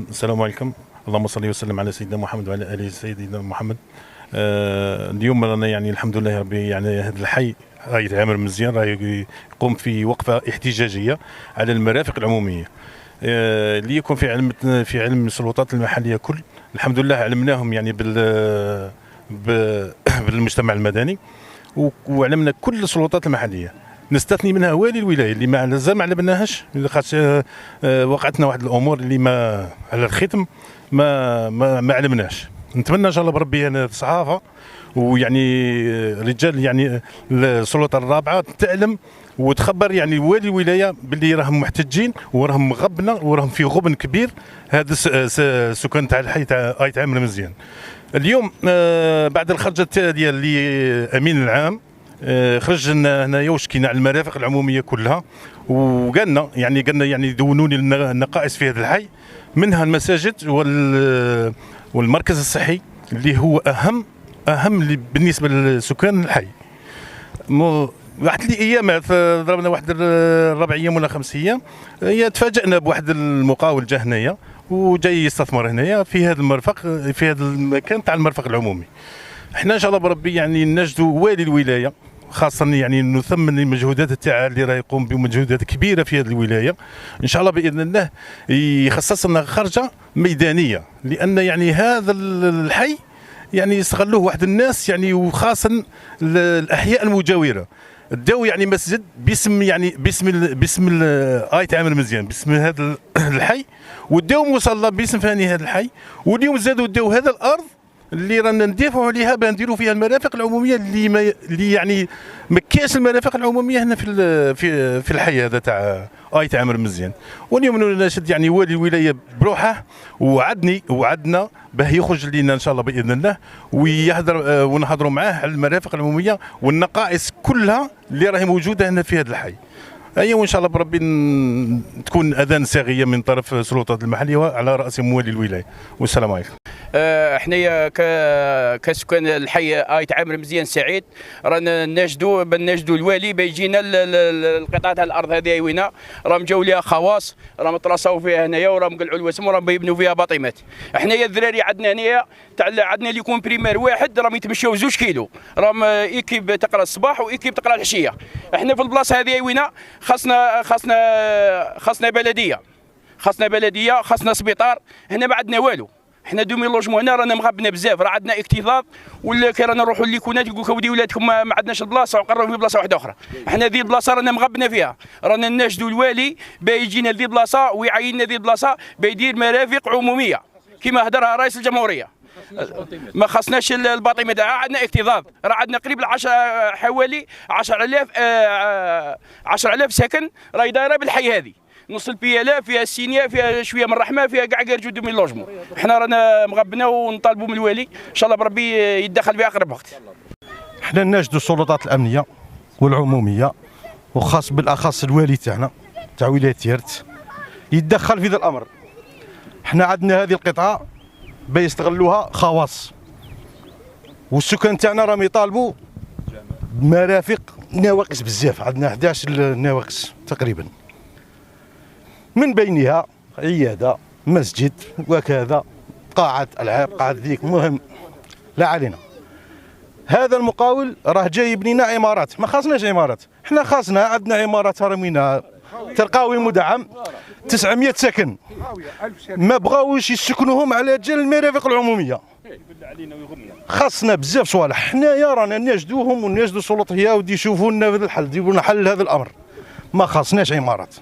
السلام عليكم. اللهم صل وسلم على سيدنا محمد وعلى اله سيدنا محمد. اليوم رانا يعني الحمد لله ربي يعني هذا الحي راهي يتعامل مزيان، راهي يقوم في وقفه احتجاجيه على المرافق العموميه اللي يكون في علم السلطات المحليه كل. الحمد لله علمناهم يعني بالمجتمع المدني، وعلمنا كل السلطات المحليه، نستثني منها والي الولايه اللي ما علمناهاش، خاطر وقعتنا واحد الامور اللي ما على الختم ما علمناش. نتمنى ان شاء الله بربي انا الصحافه ويعني رجال يعني السلطه الرابعه تعلم وتخبر يعني والي الولايه باللي راهم محتجين وراهم مغبنه وراهم في غبن كبير. هذا السكان تاع الحي تاع يتعامل مزيان. اليوم بعد الخرجه ديال امين العام خرج لنا هنايا وشكينا على المرافق العموميه كلها، وقالنا يعني دونوني النقائص في هذا الحي، منها المساجد والمركز الصحي اللي هو اهم بالنسبه لسكان الحي. واحد الايامات ضربنا واحد 4 ايام ولا 5 ايام، تفاجئنا بواحد المقاول جا هنايا وجاي يستثمر هنايا في هذا المرفق، في هذا المكان تاع المرفق العمومي. احنا ان شاء الله بربي يعني نجدوا والي الولايه، خاصه يعني نثمن المجهودات تاعها اللي راه يقوم بمجهودات كبيره في هذه الولايه. ان شاء الله باذن الله يخصص لنا خرجه ميدانيه، لان يعني هذا الحي يعني يستغلوه واحد الناس يعني، وخاصه الاحياء المجاوره. داو يعني مسجد باسم يتعامل مزيان باسم هذا الحي، وداو مصلى باسم ثاني هذا الحي، واليوم زادوا داو هذا الارض اللي رانا ندافعوا عليها باه نديروا فيها المرافق العموميه اللي يعني ما كاينش المرافق العموميه هنا في الحي هذا تاع يتعامل مزيان. واليوم نناشد يعني والي الولايه بروحه، وعدنا باه يخرج لنا ان شاء الله باذن الله ويهضر ونهضروا معاه على المرافق العموميه والنقائص كلها اللي راهي موجوده هنا في هذا الحي. وان شاء الله بربي تكون اذان صاغيه من طرف السلطات المحليه على راسهم والي الولايه. والسلام عليكم. حنايا كسكان الحي يتعامل مزيان سعيد، رانا ناشدوا الوالي بيجينا القطعه تاع الارض هذه وينا راهم جاو ليها خواص، راهم تراصاو فيها هنايا وراهم قلعوا الوسم وراهم يبنوا فيها باطيمات. حنايا الذراري عندنا هنايا عندنا اللي يكون بريمير واحد راهم يتمشاو 2 كيلو، راهم ايكيب تقرا الصباح وايكيب تقرا العشيه. احنا في البلاصه هذه وينا خاصنا بلديه، خاصنا سبيطار. هنا ما عندنا والو. حنا 2000 لوجمون هنا رانا مغبنا بزاف، راه عندنا اكتظاظ، ولا كي رانا نروحوا لليكونات يقول لك ودي ولادكم ما عندناش البلاصه وقرروا في بلاصه واحده اخرى. حنا ذي البلاصه رانا مغبنا فيها، رانا نناشدوا الوالي باه يجينا ذي البلاصه ويعيننا ذي البلاصه باه يدير مرافق عموميه كما هدرها رئيس الجمهوريه. ما خصناش الباطمه تاعها، عندنا اكتظاظ، راه عندنا قريب حوالي 10000 سكن راهي دايره بالحي هذه. نص البياله فيها السينيا، فيها شويه من الرحمه، فيها كاع يرجعوا 2000 لوجمون. حنا رانا مغبنا ونطالبوا من الوالي ان شاء الله بربي يتدخل في اقرب وقت. حنا ناشدوا السلطات الامنيه والعموميه، وخاص بالاخص الوالي تاعنا تاع ولايه تيرت يتدخل في ذا الامر. حنا عندنا هذه القطعه بيستغلوها خواص، والسكان تاعنا راهم يطالبوا بمرافق نواقص بزاف. عندنا 11 نواقص تقريبا، من بينها عياده، مسجد، وكذا قاعه العاب، قاعه ذيك، مهم لا علينا. هذا المقاول راه جاي يبني لنا عمارات، ما خاصناش عمارات، حنا خاصنا عندنا عمارات رمينا ترقاوي مدعم 900 سكن، ما بغاوش يسكنوهم على جال المرافق العموميه. خاصنا بزاف صوالح، حنايا رانا ناجدوهم وناجدوا السلطه هي ودي يشوفوا لنا هذا الحل، يجيبوا لنا حل لهذا الامر. ما خاصناش عمارات.